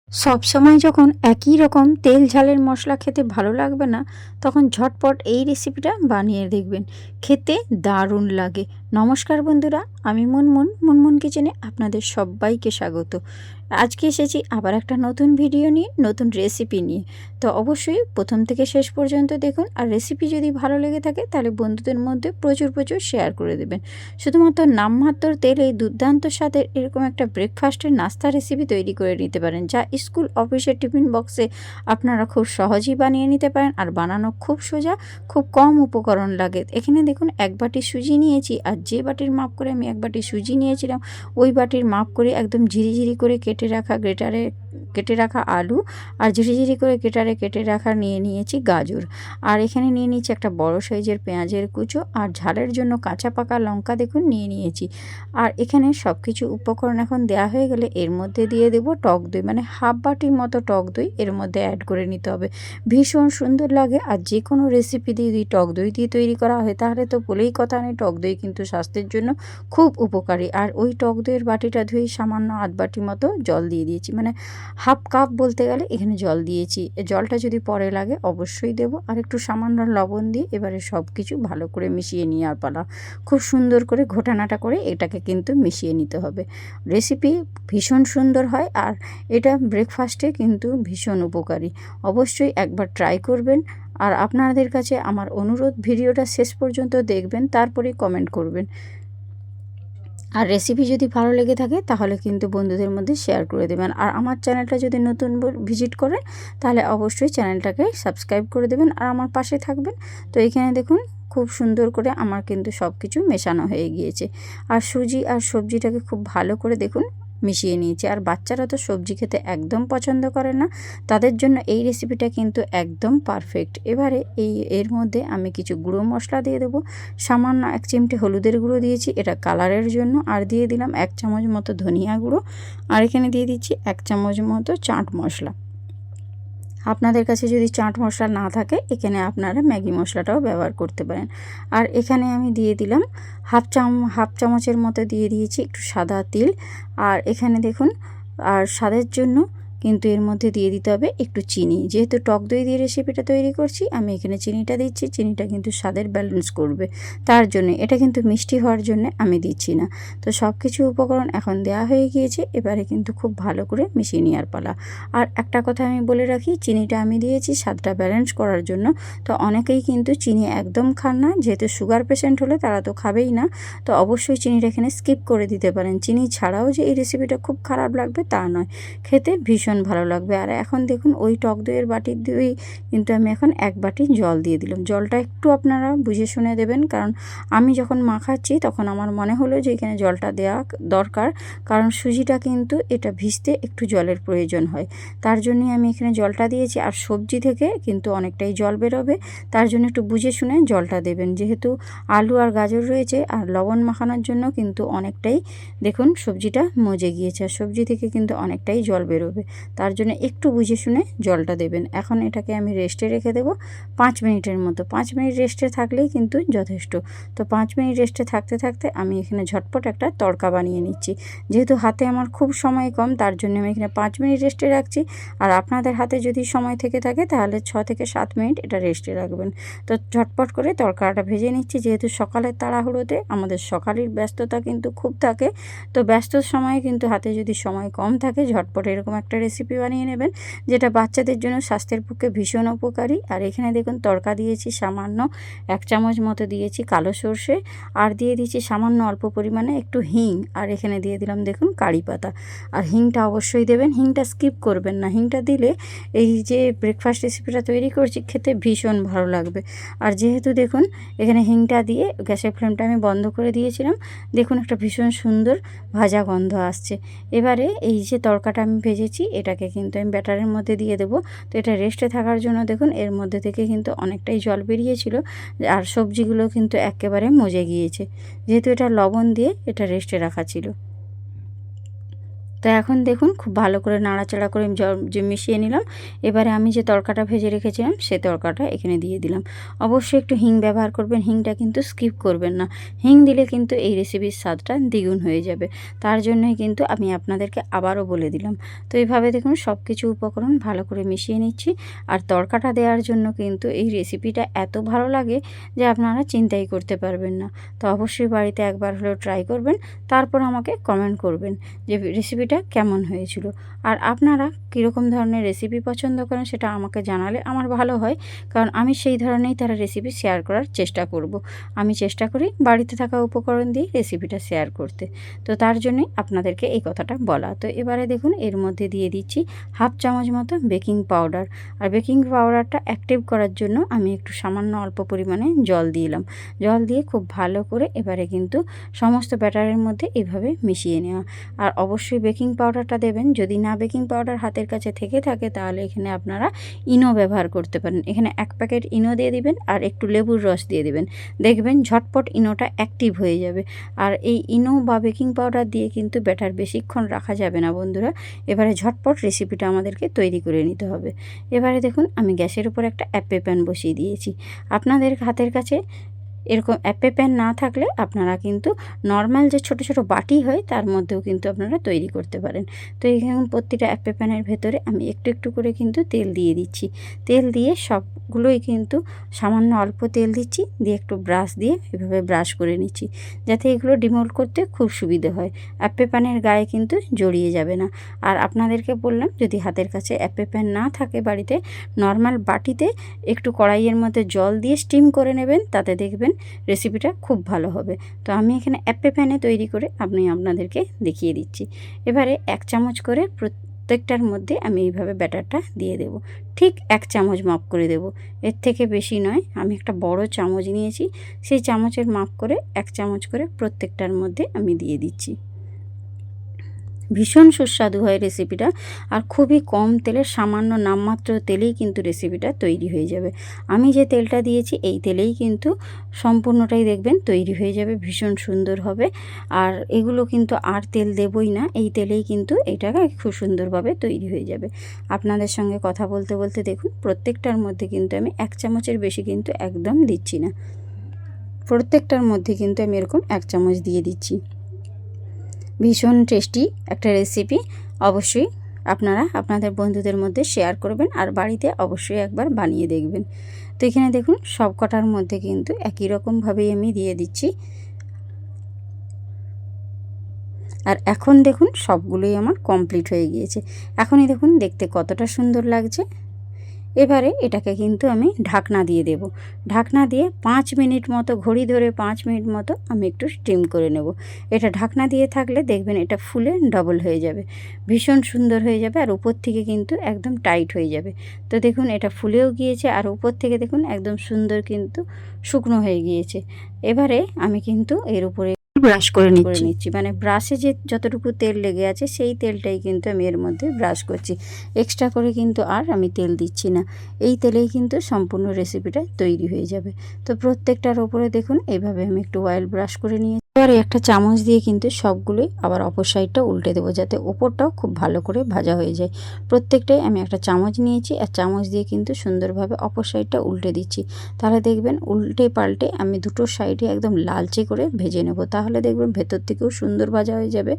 সব সময় যখন একই রকম তেল ঝালের মশলা খেতে ভালো লাগবে না, তখন ঝটপট এই রেসিপিটা বানিয়ে দেখবেন, খেতে দারুণ লাগে। নমস্কার বন্ধুরা, আমি মুনমুন কিচেনে আপনাদের সবাইকে স্বাগত। আজকে এসেছি আবার একটা নতুন ভিডিও নিয়ে, নতুন রেসিপি নিয়ে। তো অবশ্যই প্রথম থেকে শেষ পর্যন্ত দেখুন, আর রেসিপি যদি ভালো লেগে থাকে তাহলে বন্ধুদের মধ্যে প্রচুর শেয়ার করে দেবেন। শুধুমাত্র নামমাত্র তেলে দুর্দান্ত স্বাদের এরকম একটা ব্রেকফাস্টের নাস্তা রেসিপি তৈরি করে নিতে পারেন, যা স্কুল অফিসের টিফিন বক্সে আপনারা খুব সহজেই বানিয়ে নিতে পারেন। আর বানানো খুব সোজা, খুব কম উপকরণ লাগে। এখানে দেখুন, এক বাটি সুজি নিয়েছি, আর যে বাটির মাপ করে আমি এক বাটি সুজি নিয়েছিলাম, ওই বাটির মাপ করে একদম ঝিরিঝিরি করে কেটে রাখা আলু, আর ঝিরিঝিরি করে কেটে রাখা নিয়েছি গাজর। আর এখানে নিয়ে নিয়েছি একটা বড় সাইজের পেঁয়াজের কুচো, আর ঝালের জন্য কাঁচা পাকা লঙ্কা দেখুন নিয়েছি। আর এখানে সব কিছু উপকরণ এখন দেওয়া হয়ে গেলে এর মধ্যে দিয়ে দেবো টক দই, মানে হাফ বাটির মতো টক দই এর মধ্যে অ্যাড করে নিতে হবে। ভীষণ সুন্দর লাগে। আর যে কোনো রেসিপি দিয়ে যদি টক দই দিয়ে তৈরি করা হয় তাহলে তো বলেই কথা নেই, টক দই কিন্তু স্বাস্থ্যের জন্য খুব উপকারী। আর ওই টক দইয়ের বাটিটা ধুয়ে সামান্য আধ বাটি মতো জল দিয়ে দিয়েছি, মানে হাফ কাপ বলতে গেলে এখানে জল দিয়েছি। জলটা যদি পরে লাগে অবশ্যই দেব। আর একটু সামান্য লবণ দিয়ে এবারে সব কিছু ভালো করে মিশিয়ে নেওয়ার পালা। খুব সুন্দর করে ঘোটানাটা করে এটাকে কিন্তু মিশিয়ে নিতে হবে। রেসিপি ভীষণ সুন্দর হয়, আর এটা ব্রেকফাস্টে কিন্তু ভীষণ উপকারী। অবশ্যই একবার ট্রাই করবেন। আর আপনাদের কাছে আমার অনুরোধ, ভিডিওটা শেষ পর্যন্ত দেখবেন, তারপরেই কমেন্ট করবেন। আর রেসিপি যদি ভালো লেগে থাকে তাহলে কিন্তু বন্ধুদের মধ্যে শেয়ার করে দেবেন। আর আমার চ্যানেলটা যদি নতুন ভিজিট করেন তাহলে অবশ্যই চ্যানেলটাকে সাবস্ক্রাইব করে দেবেন আর আমার পাশে থাকবেন। তো এখানে দেখুন, খুব সুন্দর করে আমার কিন্তু সব কিছু মেশানো হয়ে গিয়েছে। আর সুজি আর সবজিটাকে খুব ভালো করে দেখুন মিশিয়ে নিয়েছি। আর বাচ্চারা তো সবজি খেতে একদম পছন্দ করে না, তাদের জন্য এই রেসিপিটা কিন্তু একদম পারফেক্ট। এবারে এর মধ্যে আমি কিছু গুঁড়ো মশলা দিয়ে দেবো। সামান্য এক চিমটে হলুদের গুঁড়ো দিয়েছি, এটা কালারের জন্য। আর দিয়ে দিলাম এক চামচ মতো ধনিয়া গুঁড়ো। আর এখানে দিয়ে দিচ্ছি এক চামচ মতো চাট মশলা। আপনাদের কাছে যদি চাট মশলা না থাকে এখানে আপনারা ম্যাগি মশলাটাও ব্যবহার করতে পারেন। আর এখানে আমি দিয়ে দিলাম হাফ চামচের মতো দিয়ে দিয়েছি একটু সাদা তিল। আর এখানে দেখুন, আর স্বাদের জন্য কিন্তু এর মধ্যে দিয়ে দিতে হবে একটু চিনি। যেহেতু টক দই দিয়ে রেসিপিটা তৈরি করছি, আমি এখানে চিনিটা দিচ্ছি। চিনিটা কিন্তু স্বাদের ব্যালেন্স করবে, তার জন্য এটা কিন্তু মিষ্টি হওয়ার জন্য আমি দিচ্ছি না। তো সব কিছু উপকরণ এখন দেওয়া হয়ে গিয়েছে, এবারে কিন্তু খুব ভালো করে মিশিয়ে নেওয়ার পালা। আর একটা কথা আমি বলে রাখি, চিনিটা আমি দিয়েছি স্বাদটা ব্যালেন্স করার জন্য। তো অনেকেই কিন্তু চিনি একদম খান না, যেহেতু সুগার পেশেন্ট হলে তারা তো খাবেই না। তো অবশ্যই চিনিটা এখানে স্কিপ করে দিতে পারেন। চিনি ছাড়াও যে এই রেসিপিটা খুব খারাপ লাগবে তা নয়, খেতে ভীষণ ভালো লাগবে। আর এখন দেখুন, ওই টক দইয়ের বাটির দই কিন্তু আমি এখন এক বাটি জল দিয়ে দিলাম। জলটা একটু আপনারা বুঝে শুনে দেবেন, কারণ আমি যখন মাখাচ্ছি তখন আমার মনে হলো যে এখানে জলটা দেওয়া দরকার, কারণ সুজিটা কিন্তু এটা ভিজতে একটু জলের প্রয়োজন হয়। তার জন্যই আমি এখানে জলটা দিয়েছি। আর সবজি থেকে কিন্তু অনেকটাই জল বেরোবে, তার জন্য একটু বুঝে শুনে জলটা দেবেন। যেহেতু আলু আর গাজর রয়েছে, আর লবণ মাখানোর জন্য কিন্তু অনেকটাই দেখুন সবজিটা মজে গিয়েছে, আর সবজি থেকে কিন্তু অনেকটাই জল বেরোবে, তার জন্য একটু বুঝে শুনে জলটা দেবেন। এখন এটাকে আমি রেস্টে রেখে দেবো 5 মিনিটের মতো। 5 মিনিট রেস্টে থাকলেই কিন্তু যথেষ্ট। তো 5 মিনিট রেস্টে থাকতে থাকতে আমি এখানে ঝটপট একটা তড়কা বানিয়ে নিচ্ছি। যেহেতু হাতে আমার খুব সময় কম, তার জন্য আমি এখানে 5 মিনিট রেস্টে রাখছি। আর আপনাদের হাতে যদি সময় থেকে থাকে তাহলে 6 থেকে 7 মিনিট এটা রেস্টে রাখবেন। তো ঝটপট করে তরকারিটা ভেজে নিচ্ছি। যেহেতু সকালের তাড়াহুড়োতে আমাদের সকালের ব্যস্ততা কিন্তু খুব থাকে, তো ব্যস্ত সময়ে কিন্তু হাতে যদি সময় কম থাকে, ঝটপট এরকম একটা রেসিপি বানিয়ে নেবেন, যেটা বাচ্চাদের জন্য স্বাস্থ্যের পক্ষে ভীষণ উপকারী। আর এখানে দেখুন তড়কা দিয়েছি সামান্য 1 চামচ মতো দিয়েছি কালো সর্ষে, আর দিয়ে দিয়েছি সামান্য অল্প পরিমাণে একটু হিং। আর এখানে দিয়ে দিলাম দেখুন কারি পাতা। আর হিংটা অবশ্যই দেবেন, হিংটা স্কিপ করবেন না। হিংটা দিলে এই যে ব্রেকফাস্ট রেসিপিটা তৈরি করছি খেতে ভীষণ ভালো লাগবে। আর যেহেতু দেখুন এখানে হিংটা দিয়ে গ্যাসের ফ্লেমটা আমি বন্ধ করে দিয়েছিলাম, দেখুন একটা ভীষণ সুন্দর ভাজা গন্ধ আসছে। এবারে এই যে তড়কাটা আমি ভেজেছি এটাকে কিন্তু আমি ব্যাটারের মধ্যে দিয়ে দেবো। তো এটা রেস্টে থাকার জন্য দেখুন এর মধ্যে থেকে কিন্তু অনেকটাই জল বেরিয়েছিল, আর সবজিগুলো কিন্তু একেবারে মজে গিয়েছে, যেহেতু এটা লবণ দিয়ে এটা রেস্টে রাখা ছিল। তো তো এখন দেখুন খুব ভালো করে নাড়াচাড়া করে যে মিশিয়ে নিলাম। এবারে আমি যে তড়কাটা ভেজে রেখেছিলাম সে তড়কাটা এখানে দিয়ে দিলাম। অবশ্যই একটু হিং ব্যবহার করবেন, হিংটা কিন্তু স্কিপ করবেন না। হিং দিলে কিন্তু এই রেসিপির স্বাদটা দ্বিগুণ হয়ে যাবে। তার জন্যই কিন্তু আমি আপনাদেরকে আবারও বলে দিলাম। তো এইভাবে দেখুন সব কিছু উপকরণ ভালো করে মিশিয়ে নিচ্ছি। আর তড়কাটা দেওয়ার জন্য কিন্তু এই রেসিপিটা এত ভালো লাগে যে আপনারা চিন্তাই করতে পারবেন না। তো অবশ্যই বাড়িতে একবার হলেও ট্রাই করবেন, তারপর আমাকে কমেন্ট করবেন যে রেসিপিটা কেমন হয়েছিল। আর আপনারা কীরকম ধরনের রেসিপি পছন্দ করেন সেটা আমাকে জানালে আমার ভালো হয়, কারণ আমি সেই ধরনেরই তারা রেসিপি শেয়ার করার চেষ্টা করব। আমি চেষ্টা করি বাড়িতে থাকা উপকরণ দিয়ে রেসিপিটা শেয়ার করতে। তো তার জন্যই আপনাদেরকে এই কথাটা বলা। তো এবারে দেখুন এর মধ্যে দিয়ে দিচ্ছি হাফ চামচ মতো বেকিং পাউডার। আর বেকিং পাউডারটা অ্যাক্টিভ করার জন্য আমি একটু সামান্য অল্প পরিমাণে জল দিলাম। জল দিয়ে খুব ভালো করে এবারে কিন্তু সমস্ত ব্যাটারের মধ্যে এভাবে মিশিয়ে নেওয়া। আর অবশ্যই বেকিং পাউডারটা দেবেন। যদি না বেকিং পাউডার হাতের কাছে থেকে থাকে তাহলে এখানে আপনারা ইনো ব্যবহার করতে পারেন। এখানে 1 প্যাকেট ইনো দিয়ে দিবেন আর একটু লেবুর রস দিয়ে দিবেন। দেখবেন ঝটপট ইনোটা অ্যাক্টিভ হয়ে যাবে। আর এই ইনো বা বেকিং পাউডার দিয়ে কিন্তু ব্যাটার বেশিক্ষণ রাখা যাবে না বন্ধুরা। এবারে ঝটপট রেসিপিটা আমাদেরকে তৈরি করে নিতে হবে। এবারে দেখুন আমি গ্যাসের উপর একটা অ্যাপে প্যান বসিয়ে দিয়েছি। আপনাদের হাতের কাছে এরকম অ্যাপে প্যান না থাকলে আপনারা কিন্তু নর্মাল যে ছোট ছোট বাটি হয় তার মধ্যেও কিন্তু আপনারা তৈরি করতে পারেন। তো এখানে প্রতিটা অ্যাপে প্যানের ভেতরে আমি একটু একটু করে কিন্তু তেল দিয়ে দিচ্ছি। তেল দিয়ে সবগুলোই কিন্তু সামান্য অল্প তেল দিচ্ছি, দিয়ে একটু ব্রাশ দিয়ে এভাবে ব্রাশ করে নিচ্ছি, যাতে এগুলো ডিমোল্ড করতে খুব সুবিধে হয়। অ্যাপে প্যানের গায়ে কিন্তু জড়িয়ে যাবে না। আর আপনাদেরকে বললাম যদি হাতের কাছে অ্যাপে প্যান না থাকে বাড়িতে, নর্মাল বাটিতে একটু কড়াইয়ের মধ্যে জল দিয়ে স্টিম করে নেবেন, তাতে দেখবেন রেসিপিটা খুব ভালো হবে। তো আমি এখানে অ্যাপে প্যানে তৈরি করে আপনাদেরকে দেখিয়ে দিচ্ছি। এবারে 1 চামচ করে প্রত্যেকটার মধ্যে আমি এইভাবে ব্যাটারটা দিয়ে দেব। ঠিক 1 চামচ মাপ করে দেব, এর থেকে বেশি নয়। আমি একটা বড় চামচ নিয়েছি, সেই চামচের মাপ করে 1 চামচ করে প্রত্যেকটার মধ্যে আমি দিয়ে দিচ্ছি। ভীষণ সুস্বাদু হয় রেসিপিটা। আর খুবই কম তেলে, সামান্য নামমাত্র তেলেই কিন্তু রেসিপিটা তৈরি হয়ে যাবে। আমি যে তেলটা দিয়েছি এই তেলেই কিন্তু সম্পূর্ণটাই দেখবেন তৈরি হয়ে যাবে, ভীষণ সুন্দর হবে। আর এগুলো কিন্তু আর তেল দেবই না, এই তেলেই কিন্তু এটাকে খুব সুন্দরভাবে তৈরি হয়ে যাবে। আপনাদের সঙ্গে কথা বলতে বলতে দেখুন প্রত্যেকটার মধ্যে কিন্তু আমি 1 চামচের বেশি কিন্তু একদম দিচ্ছি না, প্রত্যেকটার মধ্যে কিন্তু আমি এরকম 1 চামচ দিয়ে দিচ্ছি। ভীষণ টেস্টি একটা রেসিপি, অবশ্যই আপনারা আপনাদের বন্ধুদের মধ্যে শেয়ার করবেন আর বাড়িতে অবশ্যই একবার বানিয়ে দেখবেন। তো এখানে দেখুন সব কটার মধ্যে কিন্তু একই রকমভাবেই আমি দিয়ে দিচ্ছি। আর এখন দেখুন সবগুলোই আমার কমপ্লিট হয়ে গিয়েছে। এখনই দেখুন দেখতে কতটা সুন্দর লাগছে। এবারে এটাকে কিন্তু আমি ঢাকনা দিয়ে দেব। ঢাকনা দিয়ে 5 মিনিট মতো, ঘড়ি ধরে 5 মিনিট মতো আমি একটু স্টিম করে নেব। এটা ঢাকনা দিয়ে থাকলে দেখবেন এটা ফুলে ডবল হয়ে যাবে, ভীষণ সুন্দর হয়ে যাবে। আর উপর থেকে কিন্তু একদম টাইট হয়ে যাবে। তো দেখুন এটা ফুলেও গিয়েছে আর উপর থেকে দেখুন একদম সুন্দর কিন্তু শুকনো হয়ে গিয়েছে। এবারে আমি কিন্তু এর উপরে ব্রাশ করে নিচ্ছি, মানে ব্রাশে যে যতটুকু তেল লেগে আছে সেই তেলটাই কিন্তু আমি এর মধ্যে ব্রাশ করছি। এক্সট্রা করে কিন্তু আর আমি তেল দিচ্ছি না, এই তেলেই কিন্তু সম্পূর্ণ রেসিপিটা তৈরি হয়ে যাবে। তো প্রত্যেকটার ওপরে দেখুন এইভাবে আমি একটু অয়েল ব্রাশ করে নিয়ে এবারে একটা চামচ দিয়ে কিন্তু সবগুলোই আবার অপর সাইডটা উল্টে দেবো, যাতে ওপরটাও খুব ভালো করে ভাজা হয়ে যায়। প্রত্যেকটাই আমি একটা চামচ নিয়েছি আর চামচ দিয়ে কিন্তু সুন্দরভাবে অপর সাইডটা উল্টে দিচ্ছি। তাহলে দেখবেন উল্টে পাল্টে আমি দুটো সাইডে একদম লালচে করে ভেজে নেব, তাহলে দেখবেন ভেতর থেকেও সুন্দর ভাজা হয়ে যাবে।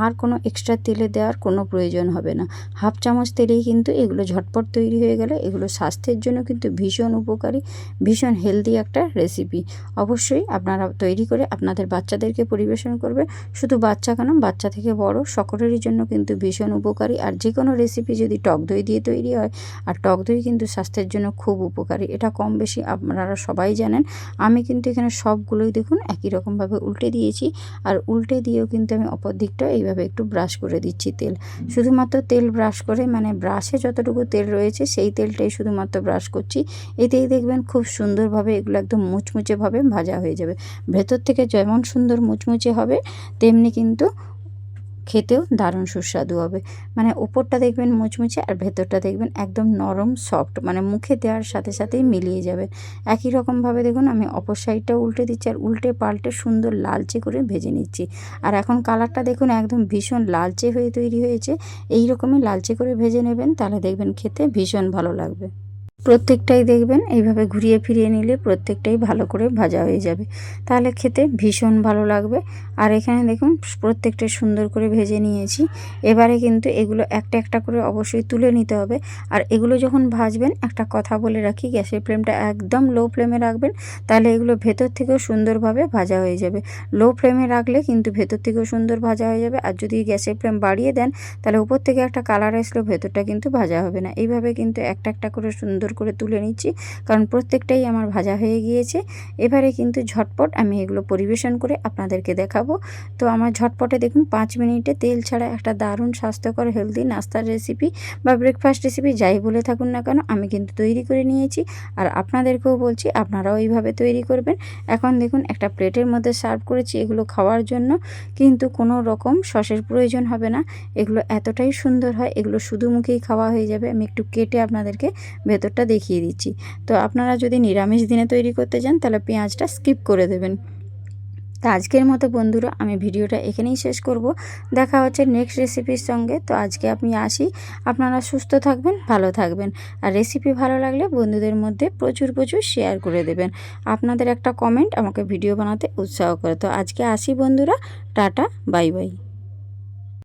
আর কোনো এক্সট্রা তেলে দেওয়ার কোনো প্রয়োজন হবে না। হাফ চামচ তেলেই কিন্তু এগুলো ঝটপট তৈরি হয়ে গেলে এগুলো স্বাস্থ্যের জন্য কিন্তু ভীষণ উপকারী, ভীষণ হেলদি একটা রেসিপি। অবশ্যই আপনারা তৈরি করে আপনাদের বাচ্চাদেরকে পরিবেশন করবে। শুধু বাচ্চা কেন, বাচ্চা থেকে বড় সকলেরই জন্য কিন্তু ভীষণ উপকারী। আর যে কোনো রেসিপি যদি টক দই দিয়ে তৈরি হয়, আর টক দই কিন্তু স্বাস্থ্যের জন্য খুব উপকারী, এটা কম বেশি আপনারা সবাই জানেন। আমি কিন্তু এখানে সবগুলোই দেখুন একই রকমভাবে উল্টে দিয়েছি। আর উল্টে দিয়েও কিন্তু আমি অপর দিকটা এইভাবে একটু ব্রাশ করে দিচ্ছি তেল। শুধুমাত্র তেল ব্রাশ করে, মানে ব্রাশে যতটুকু তেল রয়েছে সেই তেলটাই শুধুমাত্র ব্রাশ করছি। এতেই দেখবেন খুব সুন্দরভাবে এগুলো একদম মুচমুচেভাবে ভাজা হয়ে যাবে। ভেতর থেকে যেমন সুন্দর মুচমুচে হবে তেমনি কিন্তু খেতেও দারুণ সুস্বাদু হবে। মানে ওপরটা দেখবেন মুচমুচে আর ভেতরটা দেখবেন একদম নরম সফট, মানে মুখে দেওয়ার সাথে সাথেই মিলিয়ে যাবে। একই রকমভাবে দেখুন আমি অপর সাইডটা উল্টে দিচ্ছি আর উল্টে পাল্টে সুন্দর লালচে করে ভেজে নিচ্ছি। আর এখন কালারটা দেখুন একদম ভীষণ লালচে হয়ে তৈরি হয়েছে। এই রকমই লালচে করে ভেজে নেবেন, তাহলে দেখবেন খেতে ভীষণ ভালো লাগবে। প্রত্যেকটাই দেখবেন এইভাবে ঘুরিয়ে ফিরিয়ে নিলে প্রত্যেকটাই ভালো করে ভাজা হয়ে যাবে, তাহলে খেতে ভীষণ ভালো লাগবে। আর এখানে দেখুন প্রত্যেকটা সুন্দর করে ভেজে নিয়েছি। এবারে কিন্তু এগুলো একটা একটা করে অবশ্যই তুলে নিতে হবে। আর এগুলো যখন ভাজবেন একটা কথা বলে রাখি, গ্যাসের ফ্লেমটা একদম লো ফ্লেমে রাখবেন, তাহলে এগুলো ভেতর থেকেও সুন্দরভাবে ভাজা হয়ে যাবে। লো ফ্লেমে রাখলে কিন্তু ভেতর থেকেও সুন্দর ভাজা হয়ে যাবে, আর যদি গ্যাসের ফ্লেম বাড়িয়ে দেন তাহলে উপর থেকে একটা কালার আসলেও ভেতরটা কিন্তু ভাজা হবে না। এইভাবে কিন্তু একটা একটা করে সুন্দর করে তুলে নিচ্ছি, কারণ প্রত্যেকটাই আমার ভাজা হয়ে গিয়েছে। এবারে কিন্তু ঝটপট আমি এগুলো পরিবেশন করে আপনাদেরকে দেখাবো। তো আমার ঝটপটে দেখুন 5 মিনিটে তেল ছাড়া একটা দারুণ স্বাস্থ্যকর হেলদি নাস্তার রেসিপি বা ব্রেকফাস্ট রেসিপি যাই বলে থাকুন না কেন, আমি কিন্তু তৈরি করে নিয়েছি। আর আপনাদেরকেও বলছি আপনারাও এইভাবে তৈরি করবেন। এখন দেখুন একটা প্লেটের মধ্যে সার্ভ করেছি এগুলো খাওয়ার জন্য, কিন্তু কোনো রকম সসের প্রয়োজন হবে না। এগুলো এতটাই সুন্দর হয়, এগুলো শুধু মুখেই খাওয়া হয়ে যাবে। আমি একটু কেটে আপনাদেরকে ভেতরটা দেখিয়ে দিচ্ছি। তো আপনারা যদি নিরামিষ দিনে তৈরি করতে চান তাহলে পেঁয়াজটা স্কিপ করে দেবেন। তো আজকের মতো বন্ধুরা আমি ভিডিওটা এখানেই শেষ করব। দেখা হচ্ছে নেক্সট রেসিপির সঙ্গে। তো আজকে আমি আসি, আপনারা সুস্থ থাকবেন, ভালো থাকবেন। আর রেসিপি ভালো লাগলে বন্ধুদের মধ্যে প্রচুর প্রচুর শেয়ার করে দেবেন। আপনাদের একটা কমেন্ট আমাকে ভিডিও বানাতে উৎসাহ করে। তো আজকে আসি বন্ধুরা, টাটা, বাই বাই।